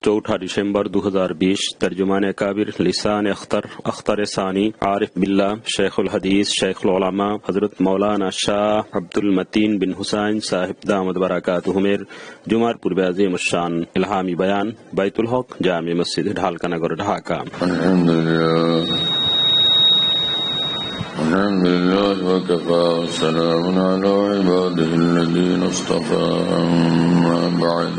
चौथा दिसंबर 2020 तर्जुमान काबिर लिसान अख्तर सानी आरिफ बिल्ला शेखुल हदीस शेखुल उलमा हजरत मौलाना शाह अब्दुल मतीन बिन हुसैन साहिब दामद बरकातुहुमेर जुमार पूर्व अजीम शान इल्हामी बयान बैतुल हक जामे मस्जिद ढालकानगर ढाका। अल्हम्दुलिल्लाह व कफा व सलामुन अला इबादिहिल्लज़ीना इस्तफ़ा अम्मा बअद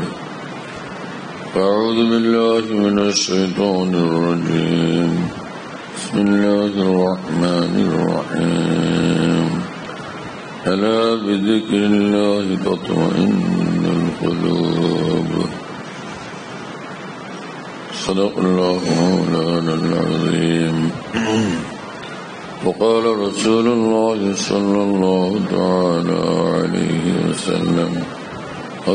अऊज़ु बिल्लाहि मिनश शैतानिर रजीम बिस्मिल्लाहिर रहमानिर रहीम अला बिज़िक्रिल्लाहि तत्मइन्नुल क़ुलूब सदक़ल्लाहु मौलानल अज़ीम। وقال رسول الله صلى الله تعالى عليه وسلم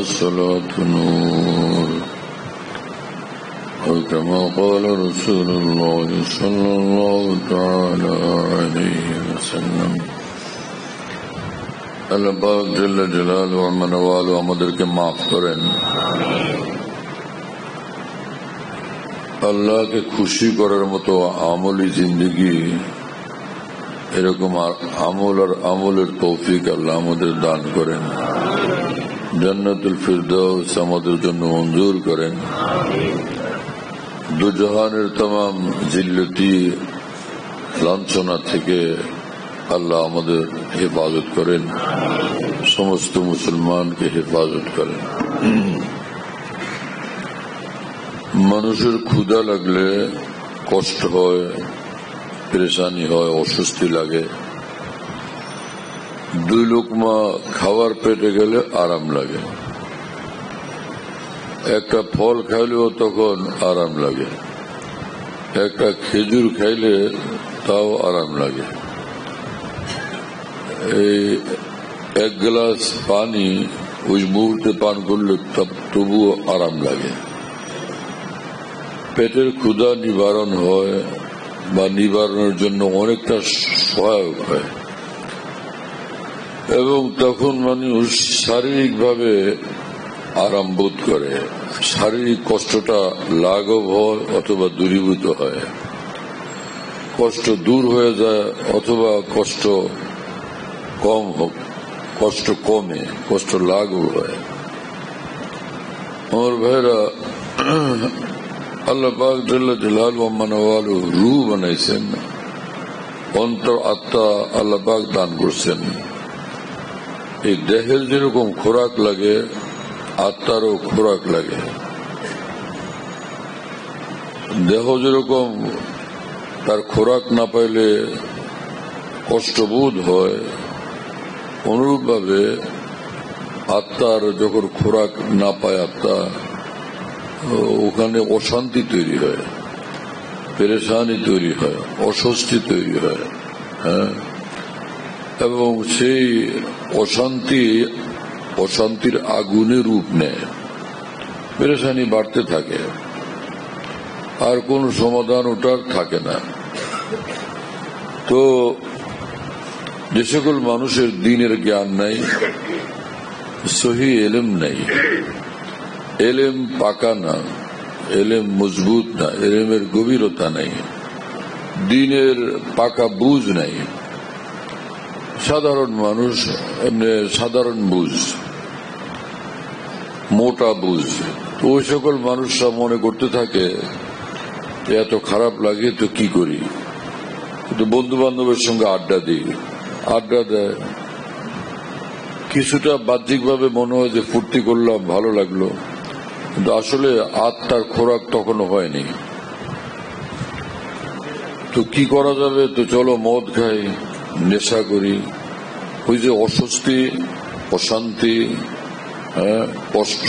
الصلاة نور، اور كما قال رسول الله صلى الله تعالى عليه وسلم আল্লাহ পাক জল্ল জালালুহু ওয়া মানওয়ালু আমাদেরকে মাফ করেন। আল্লাহকে খুশি করার মতো আমলি জিন্দেগি, এরকম আমল আর আমলের তৌফিক আল্লাহ আমাদের দান করেন। জান্নাতুল ফিরদাউস আমাদের জন্য মঞ্জুর করেন। দুজাহানের तमाम জিল্লতি লাঞ্ছনা থেকে আল্লাহ আমাদের হেফাজত করেন, সমস্ত মুসলমানকে হেফাজত করেন। মানুষের ক্ষুধা লাগলে কষ্ট হয়, পরেশানি হয়, অস্বস্তি লাগে। দুই লোকমা খাবার পেটে গেলে আরাম লাগে, একটা ফল খাইলেও তখন আরাম লাগে, একটা খেজুর খাইলে তাও আরাম লাগে। এই এক গ্লাস পানি ওই মুহূর্তে পান করলে তবুও আরাম লাগে। পেটের ক্ষুধা নিবারণ হয় বা নিবারণের জন্য অনেকটা সহায়ক হয়, এবং তখন মানুষ শারীরিকভাবে আরাম বোধ করে, শারীরিক কষ্টটা লাঘব হয় অথবা দূরীভূত হয়, কষ্ট দূর হয়ে যায় অথবা কষ্ট কম হোক, কষ্ট কমে, কষ্ট লাঘব হয়। আমার ভাইরা, আল্লাহ পাক জাল্লা জালালুহু ওয়া মানওয়ালু রূহ বানাইছেন, অন্তর আত্মা আল্লাহ পাক দান করছেন। এই দেহের যেরকম খোরাক লাগে আত্মারও খোরাক লাগে। দেহ যেরকম তার খোরাক না পাইলে কষ্টবোধ হয়, অনুরূপ ভাবে আত্মার যখন খোরাক না পায় আত্মা, ওখানে অশান্তি তৈরি হয়, পেরেশানি তৈরি হয়, অস্বস্তি তৈরি হয়। হ্যাঁ, এবং সেই অশান্তির আগুনে রূপ নেয়, পেরেশানি বাড়তে থাকে, আর কোন সমাধান ওটার থাকে না। তো যে সকল মানুষের দ্বীনের জ্ঞান নাই, সহি এলেম নাই, এলেম পাকা না, এলেম মজবুত না, এলেমের গভীরতা নাই, দ্বীনের পাকা বুঝ নাই, সাধারণ মানুষ এমনি সাধারণ বুঝ, মোটা বুঝ, তো ওই সকল মানুষরা মনে করতে থাকে এত খারাপ লাগে তো কি করি, তো বন্ধু বান্ধবের সঙ্গে আড্ডা দিই, আড্ডা দেয়, কিছুটা বাহ্যিকভাবে মনে হয় যে ফুর্তি করলাম, ভালো লাগলো, কিন্তু আসলে আত্মার খোরাক তখনও হয়নি। তো কি করা যাবে, তো চলো মদ খাই, নেশা করি। ওই যে অস্বস্তি, অশান্তি, কষ্ট,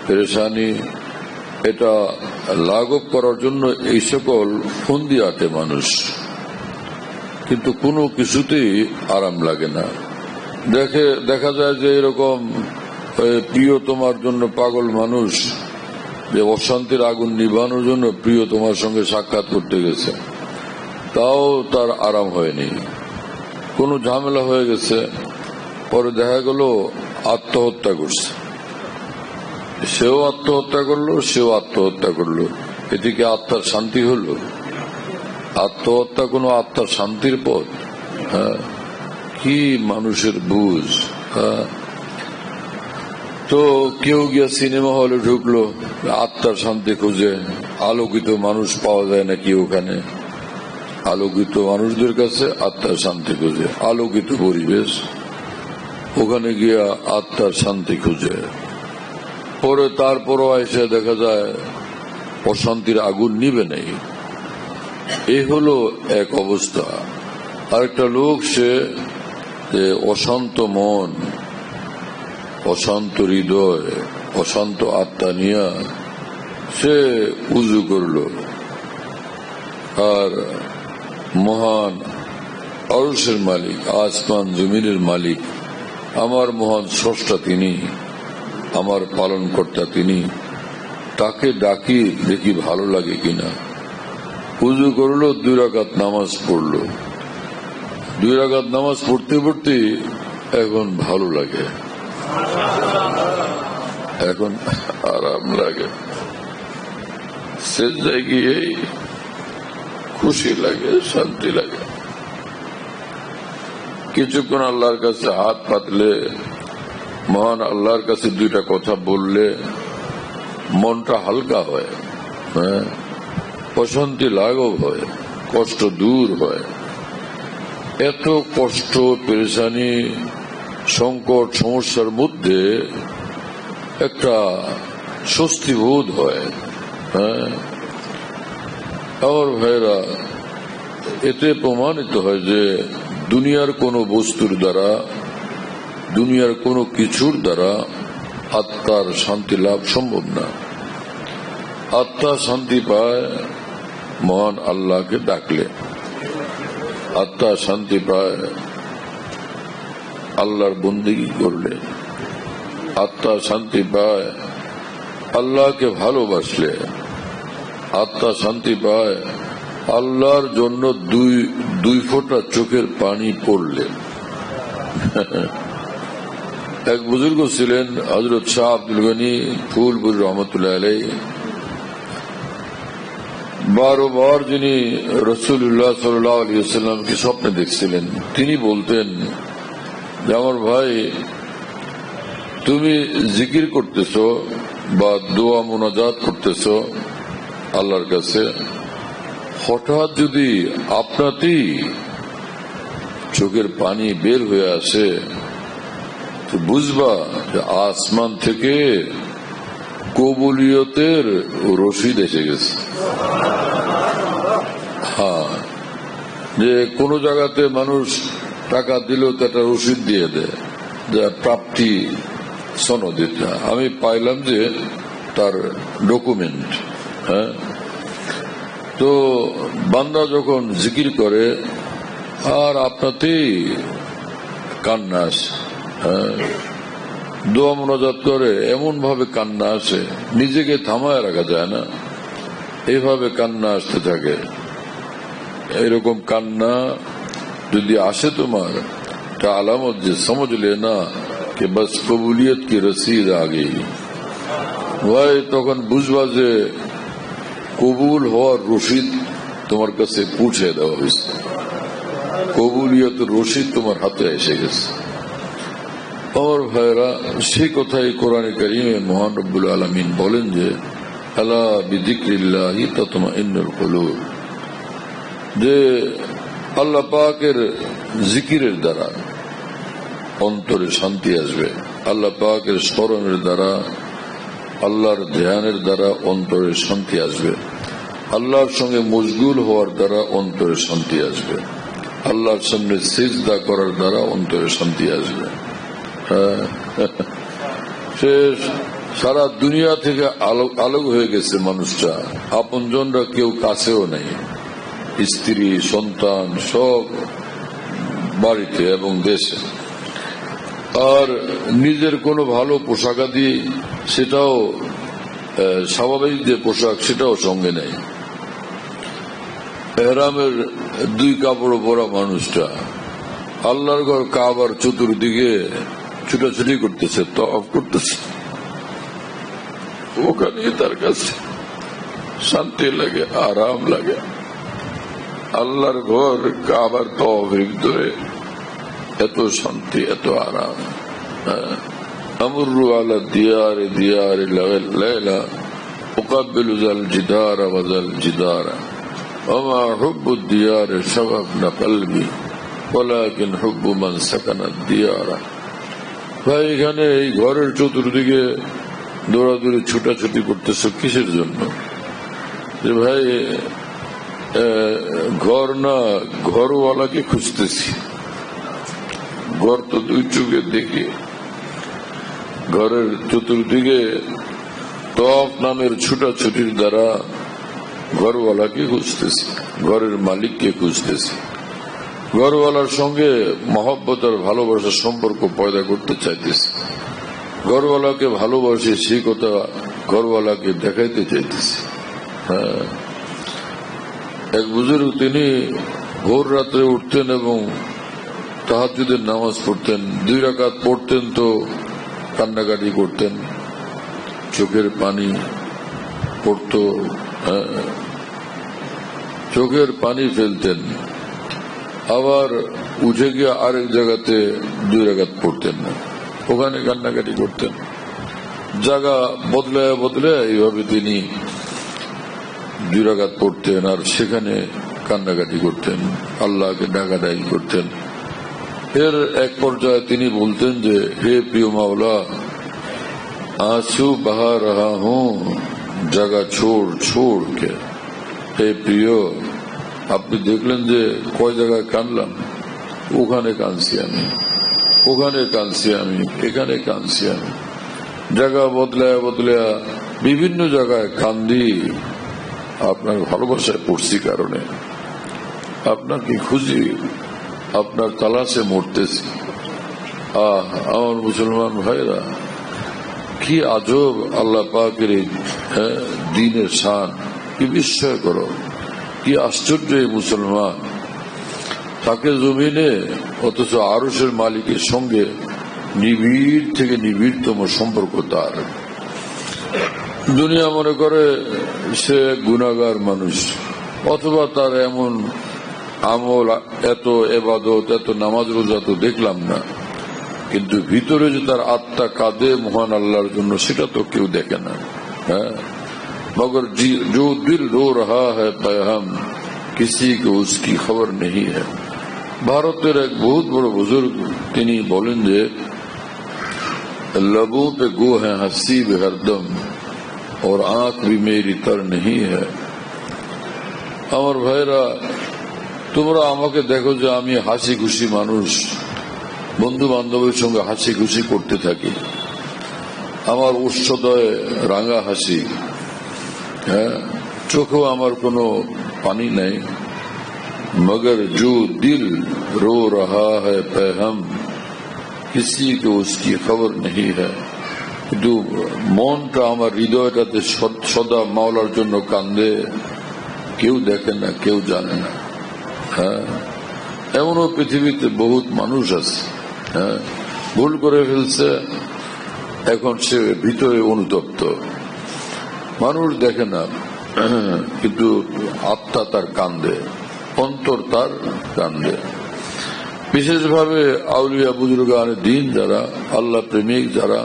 পেরেশানি, এটা লাঘব করার জন্য এই সকল ফন্দি আটে মানুষ, কিন্তু কোনো কিছুতেই আরাম লাগে না। দেখা যায় যে এরকম প্রিয় তোমার জন্য পাগল মানুষ, যে অশান্তির আগুন নিভানোর জন্য প্রিয় তোমার সঙ্গে সাক্ষাৎ করতে গেছে, তাও তার আরাম হয়নি, কোনো ঝামেলা হয়ে গেছে, পরে দেখা গেল আত্মহত্যা করছে। সেও আত্মহত্যা করলো, সেও আত্মহত্যা করলো, এতে কি আত্মার শান্তি হলো? আত্মহত্যা কোনো আত্মার শান্তির পথ? হ্যাঁ, কি মানুষের বুঝ। হ্যাঁ, তো কেউ গিয়া সিনেমা হলে ঢুকলো আত্মার শান্তি খুঁজে, আলোকিত মানুষ পাওয়া যায় নাকি ওখানে? আলোকিত মানুষদের কাছে আত্মার শান্তি খুঁজে, আলোকিত পরিবেশ, ওখানে গিয়া আত্মার শান্তি খুঁজে। পরে তারপরও এসে দেখা যায় অশান্তির আগুন নিবে নেই। এই হলো এক অবস্থা। আরেকটা লোক, সে অশান্ত মন, অশান্ত হৃদয়, অশান্ত আত্মা নিয়া সে উজু করল, আর মহান আরশের মালিক, আসমান জমিনের মালিক, আমার মহান স্রষ্টা তিনি, আমার পালন কর্তা তিনি, তাকে ডাকি দেখি ভালো লাগে কিনা। উজু করলো, 2 রাকাত নামাজ পড়লো। 2 রাকাত নামাজ পড়তে পড়তে এখন ভালো লাগে, এখন আরাম লাগে, সেজদায় গিয়ে খুশি লাগে, শান্তি লাগে। কিছুক্ষণ আল্লাহর কাছে হাত পাতলে, মহান আল্লাহর কাছে 2টা কথা বললে মনটা হালকা হয়, হ্যাঁ, অশান্তি লাঘব হয়, কষ্ট দূর হয়। এত কষ্ট, পেরেশানি, সংকট, সমস্যার মধ্যে একটা স্বস্তি বোধ হয়। হ্যাঁ, আমার ভাইরা, এতে প্রমাণিত হয় যে দুনিয়ার কোনো বস্তুর দ্বারা, দুনিয়ার কোনো কিছুর দ্বারা আত্মার শান্তি লাভ সম্ভব না। আত্মা শান্তি পায় মহান আল্লাহকে ডাকলে, আত্মা শান্তি পায় আল্লাহর বন্দেগী করলে, আত্মা শান্তি পায় আল্লাহকে ভালোবাসলে, আত্মা শান্তি পায় আল্লাহর জন্য 2 ফোঁটা চোখের পানি পড়লে। এক বুজুর্গ ছিলেন হযরত শাহ আব্দুল গনি ফুলপুর রহমতুল্লাহ আলাইহি। 12 বার যিনি রাসূলুল্লাহ সাল্লাল্লাহু আলাইহি ওয়াসাল্লামকে স্বপ্নে দেখছিলেন, তিনি বলতেন যে আমার ভাই, তুমি জিকির করতেছো বা দোয়া মুনাজাত করতেছো আল্লাহর কাছে, হঠাৎ যদি আপনাতেই চোখের পানি বের হয়ে আসে, তো বুঝবা যে আসমান থেকে কবুলিয়তের রশিদ এসে গেছে। হ্যাঁ, যে কোন জায়গাতে মানুষ টাকা দিলেও তো একটা রশিদ দিয়ে দেয়, যা প্রাপ্তি সনদ। আমি পাইলাম যে তার ডকুমেন্ট। হ্যাঁ, তো বান্দা যখন জিকির করে আর আপনাতেই কান্না আসে, দোয়া মুনাজাত করে, এমন ভাবে কান্না আসে নিজেকে থামায় রাখা যায় না, এইভাবে কান্না আসতে থাকে। এরকম কান্না যদি আসে তোমার, তা আলামত যে समझ लेना कि बस कबूलियत की रसीद आ गई। ভাই, তখন বুঝবা যে কবুল হওয়ার রশিদ তোমার কাছে পৌঁছে দেওয়া হয়েছে, কবুলিয়ত রশিদ তোমার হাতে এসে গেছে। আমার ভাইরা, সেই কথাই কোরআনে কারিমে মহান রব্বুল আলামিন বলেন যে আলা বিযিকরিল্লাহি তাতমাইন্নুল কুলুব, যে আল্লাহ পাকের জিকিরের দ্বারা অন্তরে শান্তি আসবে, আল্লাহ পাকের স্মরণের দ্বারা, আল্লাহর ধ্যানের দ্বারা অন্তরে শান্তি আসবে, আল্লাহর সঙ্গে মশগুল হওয়ার দ্বারা অন্তরে শান্তি আসবে, আল্লাহর সামনে সিজদা করার দ্বারা অন্তরে শান্তি আসবে। সে সারা দুনিয়া থেকে আলোক হয়ে গেছে মানুষটা, আপনজনরা কেউ কাছেও নেই, স্ত্রী সন্তান সব বাড়িতে এবং দেশে। আর নিজের কোনো ভালো পোশাকাদি, সেটাও স্বাভাবিক যে পোশাক, সেটাও সঙ্গে নেই। এহরামের 2 কাপড় পরা মানুষটা আল্লাহর ঘর কাবার চতুর্দিকে ছুটাছুটি করতেছে, তওয়াফ করতেছে। ওখানেই তার কাছে শান্তি লাগে, আরাম লাগে। আল্লাহর ঘর কাবার তওয়াফের ভিতরে এত শান্তি, এত আরাম। আমরু আলা দিয়ারে দিয়ারে লাইলা উকাব্বিলু যাল জিদারা ওয়া যাল জিদারা ওয়া হুব্বু দিয়ারে শাগাফনা কলবি ওয়ালাকিন হুব্বু মান সাকানা দিয়ারা। ভাই, এখানে এই ঘরের চতুর্দিকে দৌড়াদৌড়ি ছুটাছুটি করতেছো কিসের জন্য? যে ভাই, ঘর না, ঘরওয়ালাকে খুঁজতেছি। ঘর তো দুই চোখে দেখি, ঘরের চতুর্দিকে তওয়াফ নামের ছুটাছুটির দ্বারা ঘরওয়ালাকে খুঁজতেছি, ঘরের মালিককে খুঁজতেছি। ঘরওয়ালার সঙ্গে মহব্বত আর ভালোবাসার সম্পর্ক পয়দা করতে চাইতেছি। ঘরওয়ালাকে ভালোবাসি সেই কথা ঘরওয়ালাকে দেখাইতে চাইতেছি। হ্যাঁ, এক বুজুর্গ তিনি ভোর রাত্রে উঠতেন এবং তাহাজ্জুদের নামাজ পড়তেন। 2 রাকাত পড়তেন তো কান্নাকাটি করতেন, চোখের পানি পড়তো, চোখের পানি ফেলতেন। আবার উঠে গিয়ে আরেক জায়গাতে 2 রাকাত পড়তেন না, ওখানে কান্নাকাটি করতেন। জায়গা বদলায় বদলায় এইভাবে তিনি 2 রাকাত পড়তেন আর সেখানে কান্নাকাটি করতেন, আল্লাহকে ডাকাডাকি করতেন। এর এক পর্যায়ে তিনি বলতেন যে, হে প্রিয় মাওলা, आंसू बहा रहा हूँ जगह छोड़ छोड़ के। হে প্রিয়, আপনি দেখলেন যে কয় জায়গায় কানলাম? ওখানে কানছি আমি, ওখানে কানছি আমি, এখানে কানছি আমি। জায়গা বদলায় বদলায় বিভিন্ন জায়গায় কান্দি আপনার ভালোবাসায় পড়ছি, কারণে আপনাকে খুঁজি, আপনার তালাশে মরতেছি। আমার মুসলমান ভাইরা, কি আজব আল্লাহ পাকের দ্বীনের শান, কি বিস্ময় করো, কি আশ্চর্য এই মুসলমান। তাকে জমিনে, অথচ আরশের মালিকের সঙ্গে নিবিড় থেকে নিবিড়তম সম্পর্ক তার। দুনিয়া মনে করে সে গুনাহগার মানুষ, অথবা তার এমন আমল, এত এবাদত, এত নামাজ রোজা তো দেখলাম না, কিন্তু ভিতরে যে তার আত্মা কাঁদে মহান আল্লাহর জন্য, সেটা তো কেউ দেখে না। হ্যাঁ, মগর जो दिल रो रहा है पैहम किसी को उसकी खबर नहीं है। ভারতের এক বহুত বড় বুজুর্গ তিনি বলেন যে, लबों पे गो है हंसी भी हरदम और आंख भी मेरी तर नहीं है। আমার ভাইরা, তোমরা আমাকে দেখো যে আমি হাসি খুশি মানুষ, বন্ধু বান্ধবের সঙ্গে হাসি খুশি করতে থাকি, আমার উৎসদয় রাঙা হাসি, হ্যাঁ, চোখেও আমার কোনো পানি নাই। মগর जो दिल रो रहा है पैहम किसी को उसकी खबर नहीं है। কিন্তু মনটা, আমার হৃদয়টাতে সদা মাওলার জন্য কান্দে, কেউ দেখে না, কেউ জানে না। হ্যাঁ, এমনও পৃথিবীতে বহুত মানুষ আছে, হ্যাঁ, ভুল করে ফেলছে, এখন সে ভিতরে অনুতপ্ত। মানুষ দেখে না, কিন্তু আত্মা তার কান্দে, অন্তর তার কান্দে। বিশেষভাবে আউলিয়া বুজুর্গানে দিন যারা, আল্লাহ প্রেমিক যারা,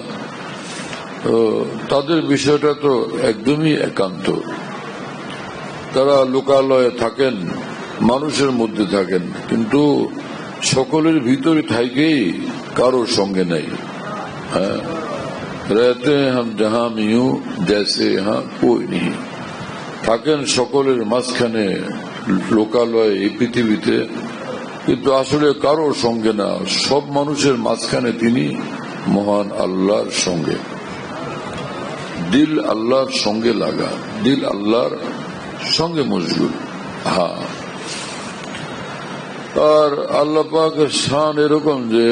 তাদের বিষয়টা তো একদমই একান্ত। তারা লোকালয়ে থাকেন, মানুষের মধ্যে থাকেন, কিন্তু সকলের ভিতরে থাকেই কারোর সঙ্গে নেই। হ্যাঁ, रहते हैं हम जहां में यूं जैसे यहाँ कोई नहीं। থাকেন সকলের মাঝখানে, লোকালয়ে, এই পৃথিবীতে, কিন্তু আসলে কারোর সঙ্গে না, সব মানুষের মাঝখানে তিনি মহান আল্লাহর সঙ্গে। দিল আল্লাহর সঙ্গে লাগা, দিল আল্লাহর সঙ্গে মশগুল। হ্যাঁ, আর আল্লাহ পাকের শান এরকম যে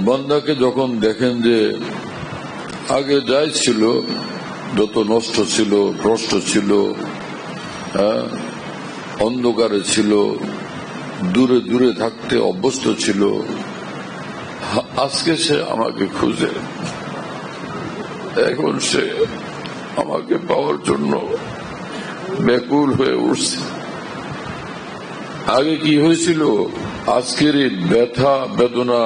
বান্দাকে যখন দেখেন যে আগে যাই ছিল, যত নষ্ট ছিল, ভ্রষ্ট ছিল, হ্যাঁ, অন্ধকারে ছিল, দূরে দূরে থাকতে অভ্যস্ত ছিল, আজকে সে আমাকে খুঁজে। এখন সে আমাকে পাওয়ার জন্য ব্যাকুল হয়ে উঠছে। আগে কি হয়েছিল, আজকের এই ব্যথা বেদনা,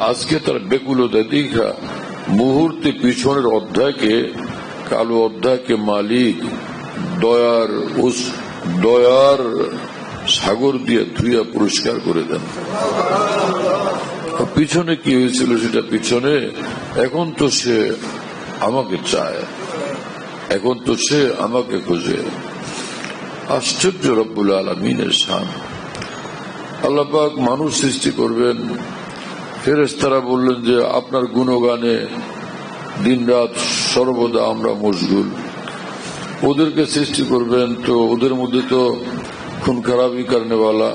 আজকে তার ব্যাকুলতা দেখা মুহূর্তে পিছনের অধ্যায়কে, কালো অধ্যায়কে মালিক দয়ার সাগর দিয়ে ধুইয়া পরিষ্কার করে দেন। পিছনে কি হয়েছিল সেটা পিছনে, এখন তো সে আমাকে চায়, এখন তো সে আমাকে খোঁজে। আশ্চর্য রব্বুল আলামিনের শান। আল্লাহ পাক মানুষ সৃষ্টি করবেন, ফেরেশতারা বললেন যে আপনার গুণগানে দিনরাত সর্বদা আমরা মশগুল। ওদেরকে সৃষ্টি করবেন তো ওদের মধ্যে তো খুন খারাপি কারণেওয়ালা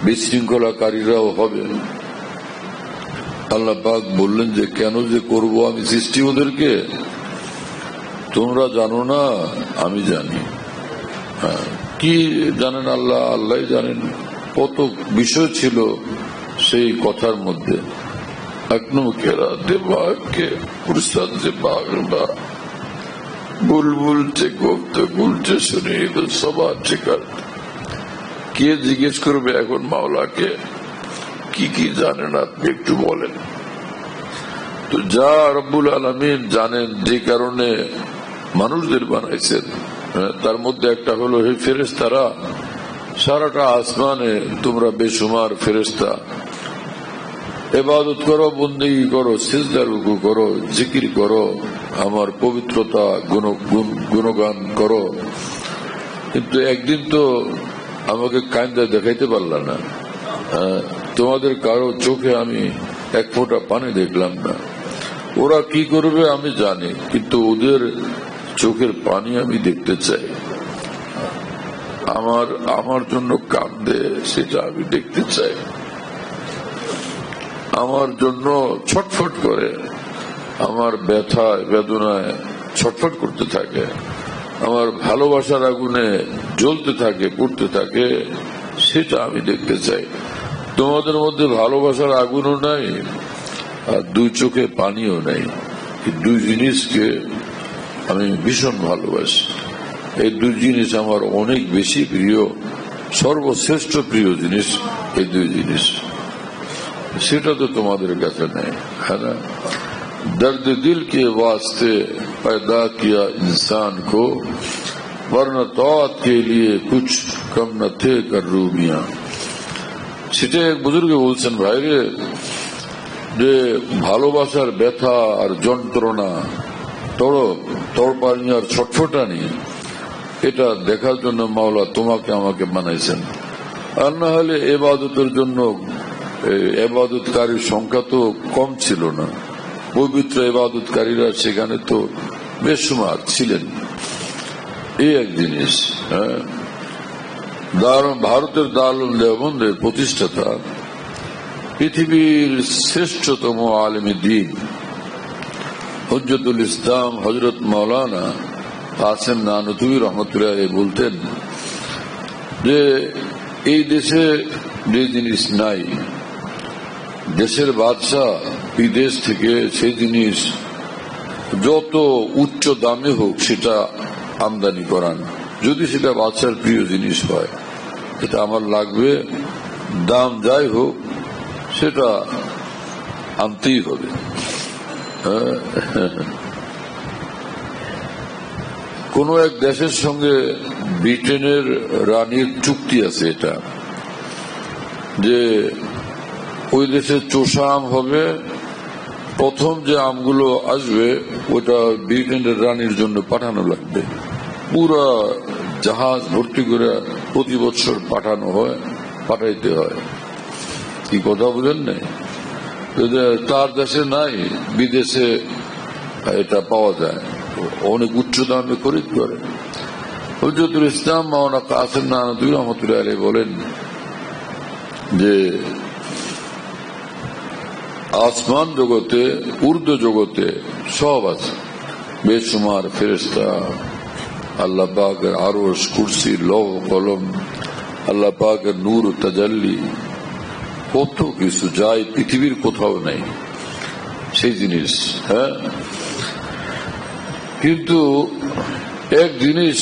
বিশৃঙ্খলাকারীরাও হবে। আল্লাহ পাক বললেন যে কেন যে করব আমি সৃষ্টি ওদেরকে, তোমরা জানো না, আমি জানি। কি জানেন আল্লাহ? আল্লাহ জানেন। কত বিষয় ছিল সেই কথার মধ্যে। কে জিজ্ঞেস করবে এখন মাওলাকে কি কি জানেন আপনি একটু বলেন। তো যা রব্বুল আলামিন জানেন, যে কারণে মানুষদের বানাইছেন, তার মধ্যে একটা হলো হে ফেরেশতারা, সারাটা আসমানে তোমরা বেশুমার ফেরেশতা, ইবাদত করো, বন্দেগী করো, সিজদা রুকু করো, জিকির করো, আমার পবিত্রতা গুণগান করো। কিন্তু একদিন তো আমাকে কান্দা দেখাইতে পারলা না। তোমাদের কারো চোখে আমি এক ফোঁটা পানি দেখলাম না। ওরা কি করবে আমি জানি, কিন্তু ওদের চোখের পানি আমি দেখতে চাই। আমার জন্য কাঁদে, সেটা আমি দেখতে চাই। আমার জন্য ছটফট করে, আমার ব্যথায় বেদনায় ছটফট করতে থাকে, আমার ভালোবাসার আগুনে জ্বলতে থাকে, পড়তে থাকে, সেটা আমি দেখতে চাই। তোমাদের মধ্যে ভালোবাসার আগুনও নাই আর দুই চোখে পানিও নাই। দুই জিনিসকে আমি ভীষণ ভালোবাসি। এই দুই জিনিস আমার অনেক বেশি প্রিয়, সর্বশ্রেষ্ঠ প্রিয় জিনিস এই দুই জিনিস। সেটা তো তোমাদের কাছে নেই, है ना। दर्द दिल के वास्ते पैदा किया इंसान को, वरना तौत के लिए कुछ कम न थे करूबियां। সেটা এক বুজুর্গ বলছেন, ভাইরে, যে ভালোবাসার ব্যথা আর যন্ত্রণা, তড়পানি আর ছটফটানি, এটা দেখার জন্য মাওলা তোমাকে আমাকে বানাইছেন। আর না হলে ইবাদতের জন্য ইবাদতকারীর সংখ্যা তো কম ছিল না। পবিত্র ইবাদতকারীরা সেখানে তো বেশুমার ছিলেন। এই এক জিনিস। ভারতের দারুল দেওবন্দের প্রতিষ্ঠাতা, পৃথিবীর শ্রেষ্ঠতম আলেমে দ্বীন হুজ্জতুল ইসলাম হযরত মাওলানা কাসেম নানুতুবি রহমতুল্লাহ বলতেন যে এই দেশে যে জিনিস নাই, দেশের বাদশাহ বিদেশ থেকে সেই জিনিস যত উচ্চ দামে হোক সেটা আমদানি করান, যদি সেটা বাদশার প্রিয় জিনিস হয়, এটা আমার লাগবে, দাম যাই হোক সেটা আনতেই হবে। কোন এক দেশের সঙ্গে ব্রিটেনের রানীর চুক্তি আছে, এটা যে ওই দেশে চোষা আম হবে, প্রথম যে আমগুলো আসবে ওটা ব্রিটেনের রানীর জন্য পাঠানো লাগবে। পুরা জাহাজ ভর্তি করে প্রতি বছর পাঠাইতে হয়। কি কথা বুঝেন নাই? তার দেশে নাই, বিদেশে এটা পাওয়া যায়, অনেক উচ্চ দামে খরিদ করে। হুজ্জতুল ইসলাম মাওলানা কাসেম নানুতুবি রহমতুল্লাহ আলাইহি বলেন যে আসমান জগতে, উর্দু জগতে সব আছে, বেশুমার ফেরেশতা, আল্লাহ পাকের আরশ, কুরসি, লৌহ কলম, আল্লাহ পাকের নূর তাজাল্লি, কত কিছু যায় পৃথিবীর কোথাও নাই। সেই জিনিস। হ্যাঁ, কিন্তু এক জিনিস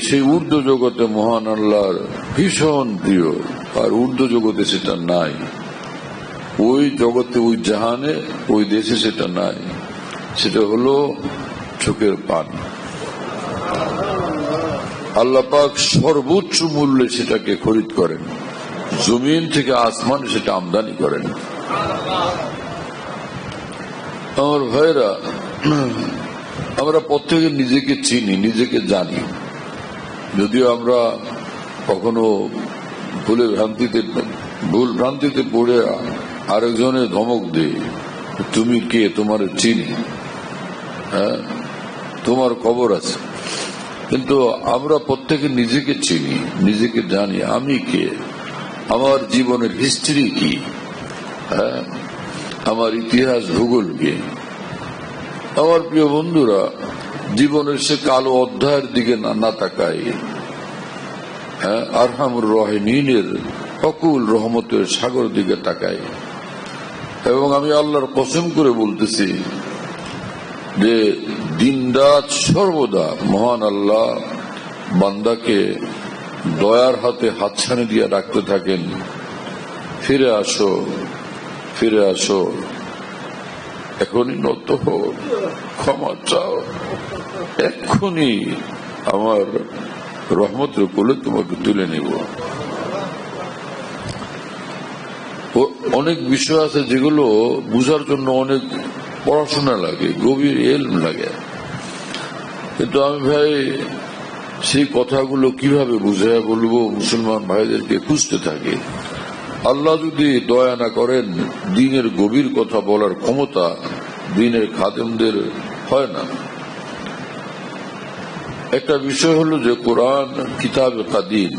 সেই ঊর্ধ্ব জগতে মহান আল্লাহর ভীষণ প্রিয়, আর ঊর্ধ্ব জগতে সেটা নাই, ওই জগতে, ওই জাহানে, ওই দেশে সেটা নাই। সেটা হলো চোখের পান। আল্লাহ পাক সর্বোচ্চ মূল্যে সেটাকে খরিদ করেন, জমিন থেকে আসমান সেটা আমদানি করেন। আমার ভাইরা, আমরা প্রত্যেকে নিজেকে চিনি, নিজেকে জানি, যদিও আমরা কখনো ভুল ভ্রান্তিতে পড়ে আরেকজনের ধমক দিই, তুমি কে, তোমার চিনি, হ্যাঁ, তোমার খবর আছে। কিন্তু আমরা প্রত্যেকে নিজেকে চিনি, নিজেকে জানি, আমি কে, আমার জীবনের হিস্ট্রি কি, হ্যাঁ, আমার ইতিহাস ভূগোল কি। আমার প্রিয় বন্ধুরা, জীবনের সে কালো অধ্যায়ের দিকে না তাকাই, হ্যাঁ, আরহামুর রহিমিনের অকুল রহমতের সাগর দিকে তাকাই। এবং আমি আল্লাহর কসম করে বলতেছি যে দিনরাত সর্বদা মহান আল্লাহ বান্দাকে দয়ার হাতে হাতছানি দিয়ে রাখতে থাকেন, ফিরে আসো, ফিরে আসো, এখনই নত হো, ক্ষমা চাও, এক্ষুনি আমার রহমতের কোলে তোমাকে তুলে নিব। অনেক বিষয় আছে যেগুলো বুঝার জন্য অনেক পড়াশোনা লাগে, গভীর এলম লাগে, কিন্তু আমি ভাই সেই কথাগুলো কিভাবে বুঝাইয়া বলবো মুসলমান ভাইদেরকে খুঁজতে থাকি। আল্লাহ যদি দয়া না করেন, দ্বীনের গভীর কথা বলার ক্ষমতা দ্বীনের খাদেমদের হয় না। একটা বিষয় হলো যে কোরআন কিতাবে কাদিম,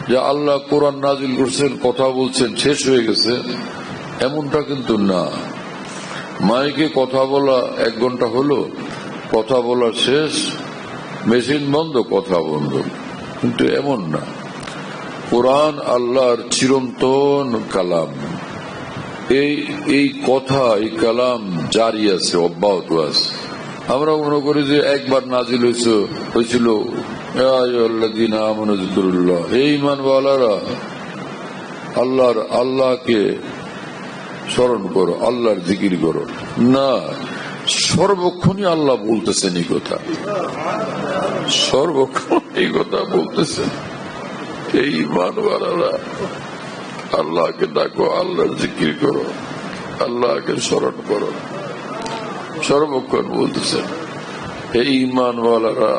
যে আল্লাহ কোরআন নাজিল করছেন, কথা বলছেন, শেষ হয়ে গেছে, এমনটা কিন্তু না। মাইকে কথা বলা 1 ঘন্টা হলো, কথা বলা শেষ, মেশিন বন্ধ, কথা বন্ধ, কিন্তু এমন না। কোরআন আল্লাহর চিরন্তন কালাম, এই কথা, এই কালাম জারি আছে, অব্যাহত আছে। আমরা মনে করি যে একবার নাজিল হয়েছিল, এই ঈমানওয়ালারা আল্লাহকে স্মরণ করো, আল্লাহর জিকির করো। না, সর্বক্ষণই আল্লাহ বলতেছেন এই কথা, সর্বক্ষণ এই কথা বলতেছেন, এই ঈমানওয়ালারা আল্লাহকে ডাকো, আল্লাহর জিকির করো, আল্লাহকে স্মরণ করো, সর্বক্ষণ বলতেছেন। এই ঈমানওয়ালারা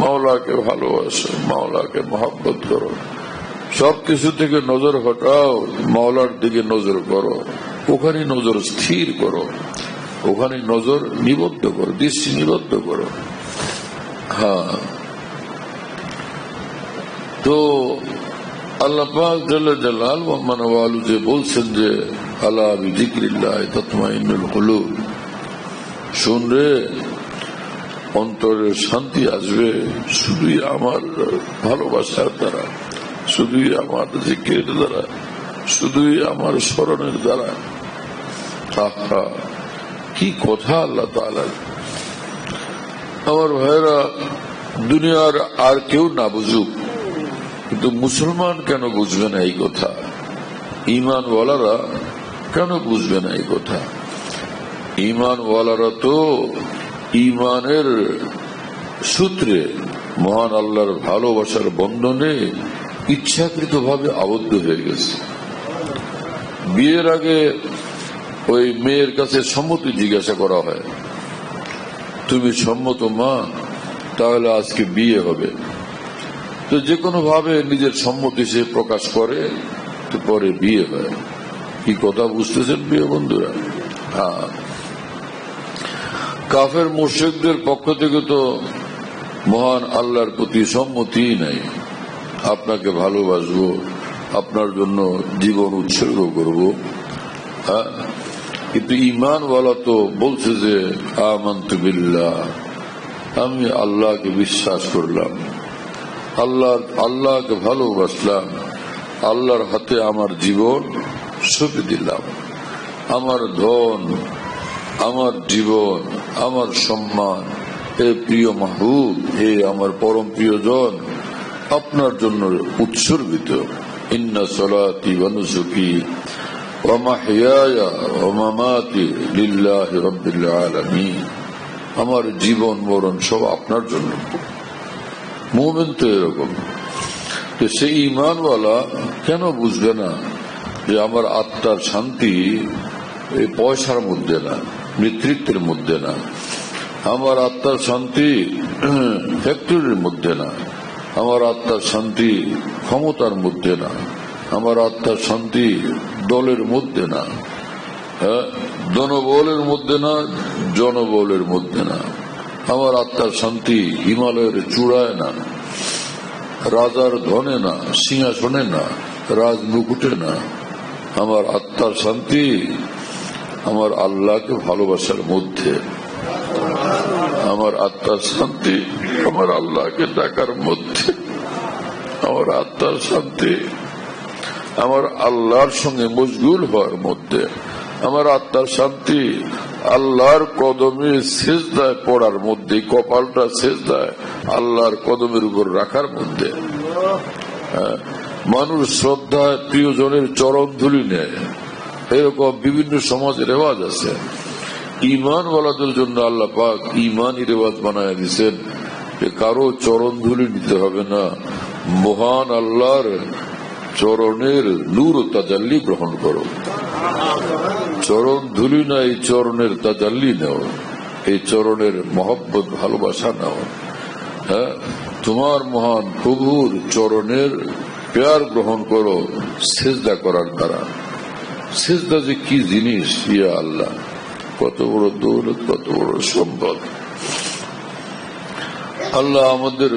মাওলাকে ভালোবাসো, মাওলাকে মহব্বত করো, সবকিছু থেকে নজর হটাও, মাওলার দিকে নজর করো, ওখানে নজর স্থির করো, ওখানে নজর নিবদ্ধ করো, দৃষ্টি নিবদ্ধ করো। হ্যাঁ, তো আল্লাহ পাক জাল্লা জালালুহু ওয়া মানওয়ালু যে বলছেন যে আলা বিযিকরিল্লাহ তাতমাইন্নুল কুলুব, শুন রে, অন্তরের শান্তি আসবে শুধুই আমার ভালোবাসার দ্বারা, শুধুই আমার জিকিরের দ্বারা, শুধুই আমার স্মরণের দ্বারা। কি কথা আল্লাহ তাআলা। আমার ভাইরা, দুনিয়ার আর কেউ না বুঝুক, কিন্তু মুসলমান কেন বুঝবে না এই কথা? ঈমানওয়ালারা কেন বুঝবে না এই কথা? ঈমানওয়ালারা তো ঈমানের সূত্রে মহান আল্লাহর ভালোবাসার বন্ধনে ইচ্ছাকৃতভাবে আবদ্ধ হয়ে গেছে। বিয়ের আগে ওই মেয়ের কাছে সম্মতি জিজ্ঞাসা করা হয়, তুমি সম্মত মা? তাহলে আজকে বিয়ে হবে। তো যে কোনো ভাবে নিজের সম্মতি সে প্রকাশ করে, তো পরে বিয়ে হয়। কি কথা বুঝতেছেন প্রিয় বন্ধুরা? হ্যাঁ, কাফের মুশরিকদের পক্ষ থেকে তো মহান আল্লাহর প্রতি সম্মতি নাই। আপনাকে ভালোবাসবো, আপনার জন্য জীবন উৎসর্গ করব, হ্যাঁ, কিন্তু ঈমানওয়ালা তো বলছে যে আমানতু বিল্লাহ, আমি আল্লাহকে বিশ্বাস করলাম, আল্লাহকে ভালোবাসলাম, আল্লাহর হাতে আমার জীবন সঁপে দিলাম। আমার ধন, আমার জীবন, আমার সম্মান, হে প্রিয় মাহবুব, হে আমার পরম প্রিয়জন, আপনার জন্য উৎসর্গিত। ইন্না সলাতি ওয়া নুসুকি ওয়া মাহইয়ায়া ওয়া মামাতি লিল্লাহি রাব্বিল আলামিন। আমার জীবন মরণ সব আপনার জন্য। মুমিন তো এরকম, সেই ঈমানওয়ালা কেন বুঝবে না যে আমার আত্মার শান্তি এই পয়সার মধ্যে না, নেতৃত্বের মধ্যে না, আমার আত্মার শান্তি ফ্যাক্টরির মধ্যে না, আমার আত্মার শান্তি ক্ষমতার মধ্যে না, আমার আত্মার শান্তি দলের মধ্যে না, জনবলের মধ্যে না, জনবলের মধ্যে না, আমার আত্মার শান্তি হিমালয়ের চূড়ায় না, রাজার ধনে না, সিংহাসনে না, রাজমুকুটে না। আমার আত্মার শান্তি আমার আল্লাহকে ভালোবাসার মধ্যে, আমার আত্মার শান্তি আমার আল্লাহকে ডাকার মধ্যে, আমার আত্মার শান্তি আমার আল্লাহর সঙ্গে মশগুল হওয়ার মধ্যে, আমার আত্মার শান্তি আল্লাহর কদমে সেজদায় পড়ার মধ্যে, কপালটা সেজদায় আল্লাহর কদমের উপর রাখার মধ্যে। মানুষ শ্রদ্ধায় প্রিয়জনের চরণ ধুলি নেয়, এরকম বিভিন্ন সমাজের রেওয়াজ আছে। ঈমানওয়ালাদের জন্য আল্লাহ পাক ঈমানি রেওয়াজ বানায় দিচ্ছেন যে কারো চরণ ধুলি নিতে হবে না, মহান আল্লাহর চরণের নূর ও তাজাল্লি গ্রহণ করো। চরণ ধুলি না, এই চরণের তাজাল্লি নাও, এই চরণের মহব্বত ভালোবাসা নাও। হ্যাঁ, তোমার মহান প্রভুর চরণের প্যার গ্রহণ করো সেজদা করার দ্বারা। সেজদা যে কি জিনিস, ইয়া আল্লাহ, কত বড় দৌলত, কত বড় সম্পদ। আল্লাহ আমাদের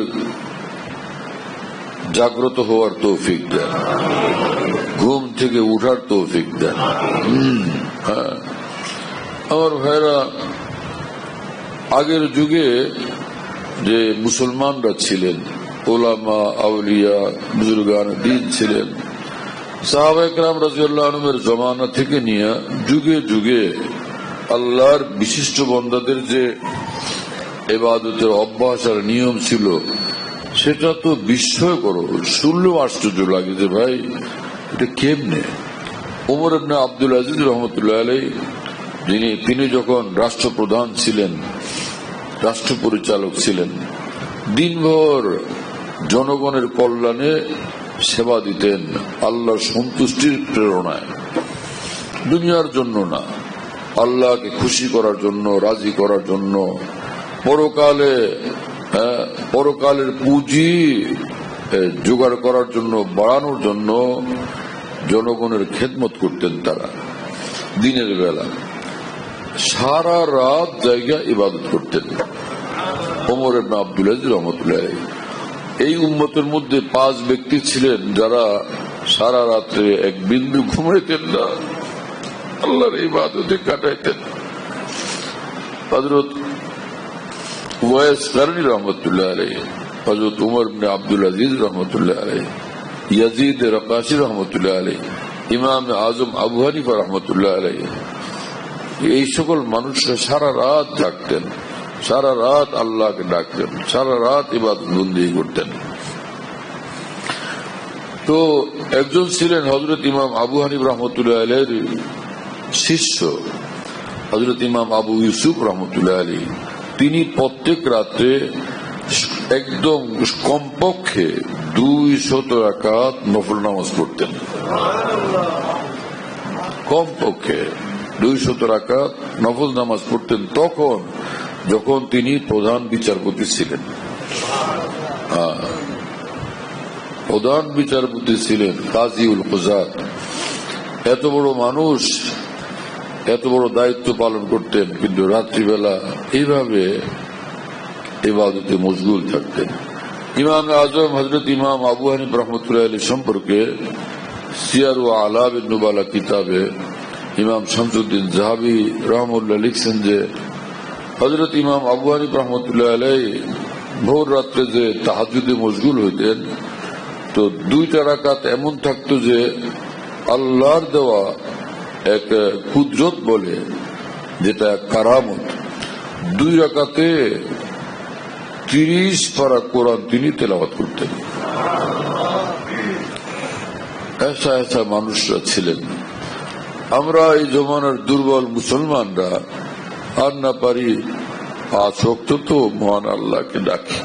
জাগ্রত হওয়ার তৌফিক দেন, ঘুম থেকে উঠার তৌফিক দেন। হ্যাঁ, আমার ভাইরা, আগের যুগে যে মুসলমানরা ছিলেন, ওলামা, আউলিয়া, বুজুর্গান দ্বীন ছিলেন, সাহাবায়ে কেরাম রাদিয়াল্লাহু আনহুমের জমানা থেকে নিয়ে যুগে যুগে আল্লাহর বিশিষ্ট বান্দাদের যে ইবাদতের অভ্যাস আর নিয়ম ছিল, সেটা তো বিস্ময়কর। শুনলেও আশ্চর্য লাগে যে ভাই এটা কেমনে। ওমর ইবনে আব্দুল আজিজ রহমতুল্লাহ আলাইহি, তিনি যখন রাষ্ট্রপ্রধান ছিলেন, রাষ্ট্র পরিচালক ছিলেন, দিনভর জনগণের কল্যাণে সেবা দিতেন, আল্লাহর সন্তুষ্টির প্রেরণায়, দুনিয়ার জন্য না, আল্লাহকে খুশি করার জন্য, রাজি করার জন্য, পরকালের পুঁজি জোগাড় করার জন্য, বাড়ানোর জন্য জনগণের খেদমত করতেন। তারা দিনের বেলা সারা রাত জায়গা ইবাদত করতেন। ওমর ইবনে আব্দুল আজিজ রহমতুল্লাহ আলাইহি, এই উম্মতের মধ্যে 5 ব্যক্তি ছিলেন যারা সারা রাত্রে এক বিন্দু ঘুমাইতেন না, আল্লাহর ইবাদতে কাটাইতেন। হযরত ওয়াইস কারনী রহমতুল্লাহ আলাইহি, হযরত উমর ইবনে আব্দুল আজিজ রহমতুল্লাহ আলাইহি, ইয়াজিদ রাকাশি রহমতুল্লাহ আলাইহি, ইমাম আজম আবু হানিফা রহমতুল্লাহ আলাইহি, এই সকল মানুষরা সারা রাত জাগতেন, সারা রাত আল্লাহকে ডাকতেন, সারা রাত ইবাদত বন্দেগী করতেন। তো একজন ছিলেন হযরত ইমাম আবু হানিফা রহমতুল্লাহ আলাইহির শিষ্য হযরত ইমাম আবু ইউসুফ রহমতুল্লাহ আলাইহি। তিনি প্রত্যেক রাতে একদম কমপক্ষে 200 রাকাত নফল নামাজ পড়তেন, কমপক্ষে 200 রাকাত নফল নামাজ পড়তেন, তখন যখন তিনি প্রধান বিচারপতি ছিলেন। প্রধান বিচারপতি ছিলেন, কাজীউল কুযাত। এত বড় মানুষ, এত বড় দায়িত্ব পালন করতেন, কিন্তু রাত্রিবেলা এইভাবে ইবাদতে মশগুল থাকতেন। ইমাম আজম হযরত ইমাম আবু হানিফা রহমতুল্লাহ আলাইহি সম্পর্কে সিয়ার ও আলামিন নুবালা কিতাবে ইমাম শামসুদ্দিন যাহাবী রহমতুল্লাহ লিখছেন যে হযরত ইমাম আবু হানিফা রহমতুল্লাহ আলাইহি ভোর রাত্রে যে তাহাজ্জুদে মশগুল হইতেন, তো 2টা রাকাত এমন থাকতো যে আল্লাহর দেওয়া এক কুদরত বলে, যেটা কারামত। 2 রাকাতে 30 পারা কোরআন তিনি তেলাওয়াত করতেন। এসা মানুষরা ছিলেন। আমরা এই জমানার দুর্বল মুসলমানরা আর না পারি 5 ওয়াক্ত তো মহান আল্লাহকে ডাকি,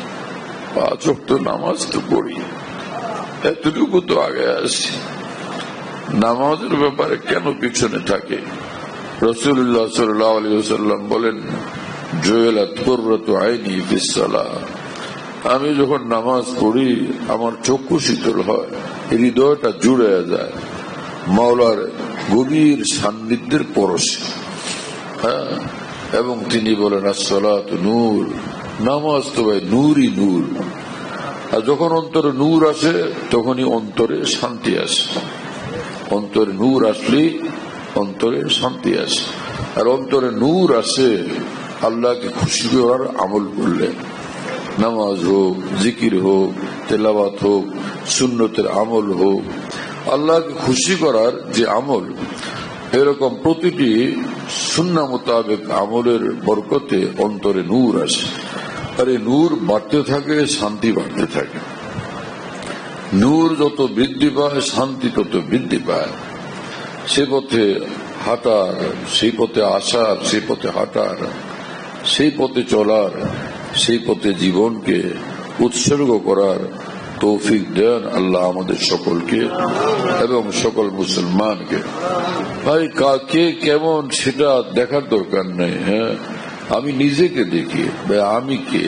5 ওয়াক্ত নামাজ তো পড়ি, এতটুকু তো আগে আসি। নামাজের ব্যাপারে কেন পিছনে থাকে? রাসূলুল্লাহ সাল্লাল্লাহু আলাইহি ওয়াসাল্লাম বলেন, জুইলাত কুররাতু আইনি ফিস সালাহ, আমি যখন নামাজ পড়ি আমার চক্ষু শীতল হয়, হৃদয়টা জুড়ে যায় মাওলার গভীর সান্নিধ্যের পরশে। হ্যাঁ, এবং তিনি বলেন, আসসালাতু নূর, নামাজ তো ভাই নূরই নূর। আর যখন অন্তরে নূর আসে তখনই অন্তরে শান্তি আসে। অন্তরে নূর আসলেই অন্তরে শান্তি আসে। আর অন্তরে নূর আসে আল্লাহকে খুশি করার আমল করলে, নামাজ হোক, জিকির হোক, তেলাওয়াত হোক, সুন্নতের আমল হোক, আল্লাহকে খুশি করার যে আমল, এরকম প্রতিটি সুন্নাহ মোতাবেক আমলের বরকতে অন্তরে নূর আসে। আর এই নূর বাড়তে থাকে, শান্তি বাড়তে থাকে। নূর যত বৃদ্ধি পায়, শান্তি তত বৃদ্ধি পায়। সে পথে হাঁটার, সেই পথে আসার, সেই পথে হাঁটার, সেই পথে চলার, সেই পথে জীবনকে উৎসর্গ করার তৌফিক দেন আল্লাহ আমাদের সকলকে এবং সকল মুসলমানকে। ভাই, কাকে কেমন সেটা দেখার দরকার নেই। হ্যাঁ, আমি নিজেকে দেখি, ভাই আমি কে,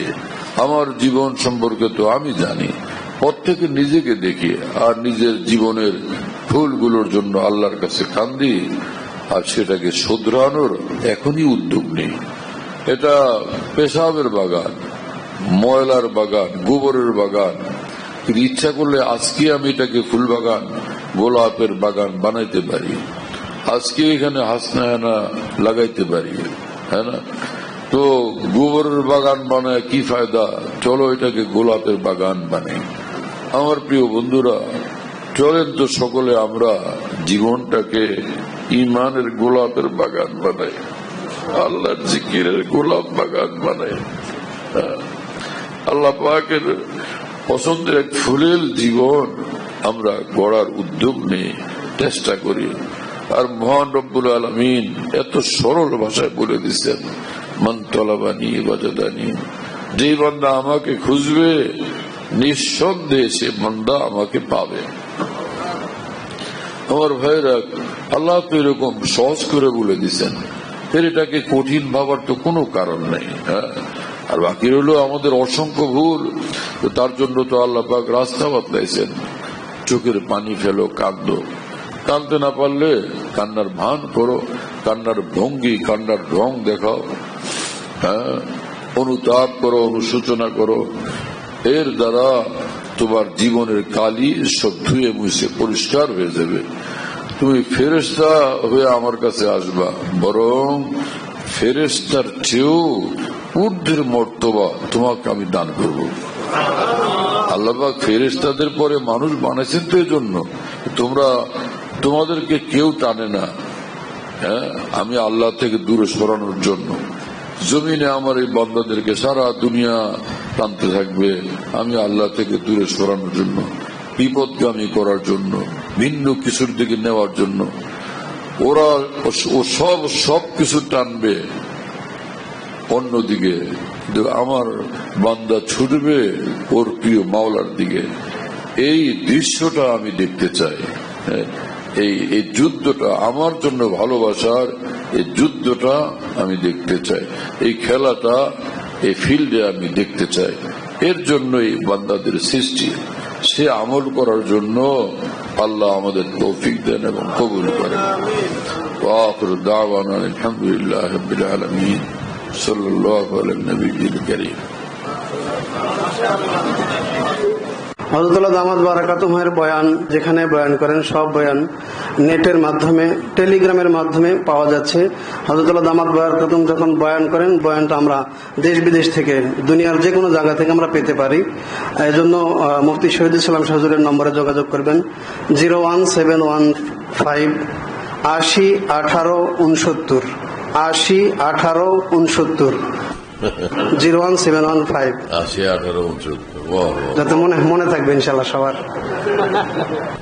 আমার জীবন সম্পর্কে তো আমি জানি। প্রত্যেকে নিজেকে দেখি আর নিজের জীবনের ভুলগুলোর জন্য আল্লাহর কাছে কান্দি, আর সেটাকে শুধরানোর এখনই উদ্যোগ নেই। এটা পেশাবের বাগান, ময়লার বাগান, গোবরের বাগান। কিন্তু ইচ্ছা করলে আজকে আমি এটাকে ফুল বাগান, গোলাপের বাগান বানাইতে পারি। আজকে এখানে হাসনাহানা লাগাইতে পারি, হ্যাঁ না? তো গোবরের বাগান বানায় কি ফায়দা? চলো এটাকে গোলাপের বাগান বানাই। আমার প্রিয় বন্ধুরা, চলেন তো সকলে আমরা জীবনটাকে ইমানের গোলাপের বাগান বানাই, আল্লাহর জিকিরের গোলাপ বাগান বানাই। আল্লাহ পাকের পছন্দের এক ফুলের জীবন আমরা গড়ার উদ্যোগ নিয়ে চেষ্টা করি। আর মহান রব্বুল আলামিন এত সরল ভাষায় বলে দিচ্ছেন, মান তলাবানি ওয়াজাদানি, যে বান্দা আমাকে খুঁজবে নিঃসন্দেহে সে বান্দা আমাকে পাবে। আমার ভাইরা, আল্লাহ তো এরকম সহজ করে বলে দিচ্ছেন, এটাকে কঠিন ভাবার তো কোনো কারণ নেই। হ্যাঁ, আর বাকি রইল আমাদের অসংখ্য ভুল। তার জন্য তো আল্লাহ পাক রাস্তা বাতলাইছেন, চোখের পানি ফেলো, কাঁদো, কাঁদতে না পারলে কান্নার ভান করো, কান্নার ভঙ্গি, কান্নার রং দেখাও। হ্যাঁ, অনুতাপ করো, অনুশোচনা করো। এর দ্বারা তোমার জীবনের কালি সব ধুয়ে মুছে পরিষ্কার হয়ে যাবে। তুমি ফেরেশতা হয়ে আমার কাছে আসবা, বরং ফেরেশতার চেয়েও ঊর্ধ্বের মর্তবা তোমাকে আমি দান করব। আল্লাহ পাক ফেরেশতাদের পরে মানুষ বানাইছেন তো এই জন্য, তোমাদেরকে কেউ টানে না। হ্যাঁ, আমি আল্লাহ থেকে দূরে সরানোর জন্য। জমিনে আমার এই বান্দাদেরকে সারা দুনিয়া টানতে থাকবে, আমি আল্লাহ থেকে দূরে সরানোর জন্য, বিপদগামী করার জন্য, ভিন্ন কিছুর দিকে নেওয়ার জন্য। ওরা সব কিছু টানবে অন্যদিকে, আমার বান্দা ছুটবে ওর প্রিয় মাওলার দিকে। এই দৃশ্যটা আমি দেখতে চাই। এই যুদ্ধটা আমার জন্য ভালোবাসার, এই যুদ্ধটা আমি দেখতে চাই। এই খেলাটা এই ফিল্ডে আমি দেখতে চাই। এর জন্য এই বান্দাদের সৃষ্টি, সে আমল করার জন্য আল্লাহ আমাদের তৌফিক দেন এবং কবুল করেন। আখির দাওয়ানা আলহামদুলিল্লাহি রাব্বিল আলামিন, সাল্লাল্লাহু আলা নবিয়্যিল কারীম। হযরতুল্লাহ দামাত বারাকাতুহুর বয়ান, যেখানে বয়ান করেন, সব বয়ান নেটের মাধ্যমে, টেলিগ্রামের মাধ্যমে পাওয়া যাচ্ছে। হযরতুল্লাহ দামাত বারাকাতুহু যখন বয়ান করেন, বয়ানটা আমরা দেশ বিদেশ থেকে, দুনিয়ার যে কোনো জায়গা থেকে আমরা পেতে পারি। এই জন্য মুফতি শহীদুল ইসলাম হুজুরের নম্বরে যোগাযোগ করবেন, 01715 80 18 69 80 18 69 01715 80 18 69 বাহ যাতে মনে থাকবে ইনশাল্লাহ সবার।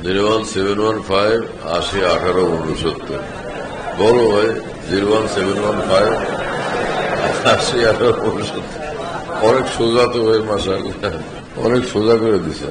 01715 80 18 69 বলো ভাই 01715 80 18 69 অনেক সোজা তো ভাই মাশাআল্লাহ অনেক সোজা করে দিছে।